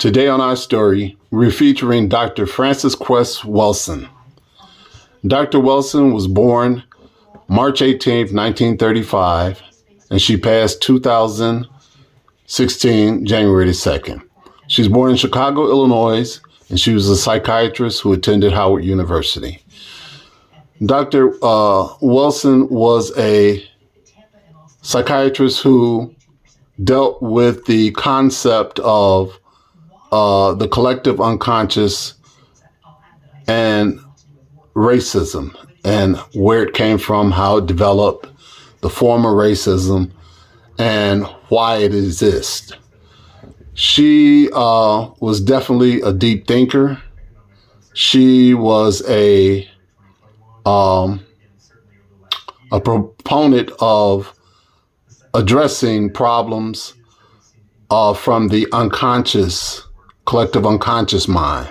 Today on our story, we're featuring Dr. Frances Cress Welsing. Dr. Welsing was born March 18, 1935, and she passed 2016, January 2nd. She was born in Chicago, Illinois, and she was a psychiatrist who attended Howard University. Dr. Welsing was a psychiatrist who dealt with the concept of the collective unconscious and racism and where it came from, how it developed, the form of racism, and why it exists. She was definitely a deep thinker. She was a proponent of addressing problems from the unconscious, collective unconscious mind.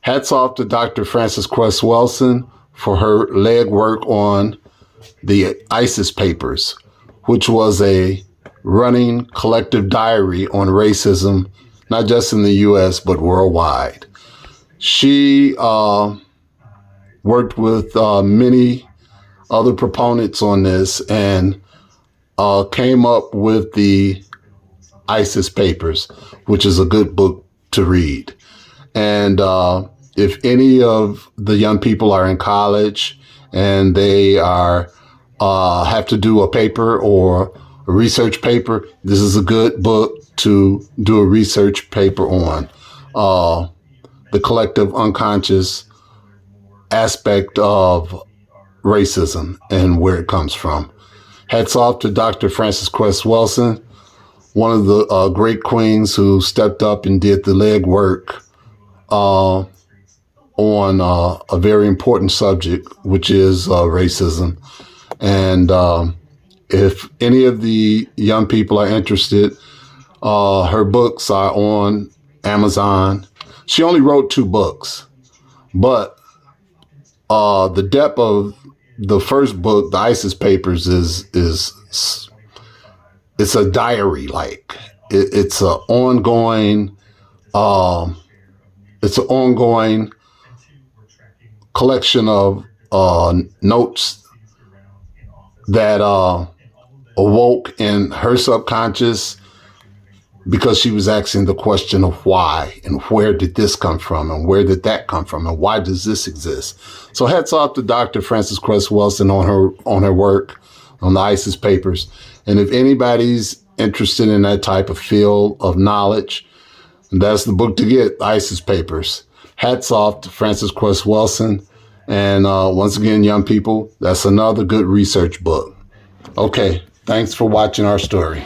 Hats off to Dr. Frances Cress Welsing for her legwork on the ISIS papers, which was a running collective diary on racism, not just in the U.S., but worldwide. She worked with many other proponents on this and came up with the ISIS papers, which is a good book to read. And if any of the young people are in college and they have to do a paper or a research paper, this is a good book to do a research paper on the collective unconscious aspect of racism and where it comes from. Hats off to Dr. Frances Cress Welsing, one of the great queens who stepped up and did the legwork on a very important subject, which is racism. And if any of the young people are interested, her books are on Amazon. She only wrote 2 books, but the depth of the first book, the ISIS papers, it's a diary. Like it's an ongoing collection of notes that awoke in her subconscious because she was asking the question of why and where did this come from and where did that come from and why does this exist? So hats off to Dr. Frances Cress Welsing on her work on the ISIS papers. And if anybody's interested in that type of field of knowledge, that's the book to get, ISIS papers. Hats off to Frances Cress Welsing. And once again, young people, that's another good research book. Okay, thanks for watching our story.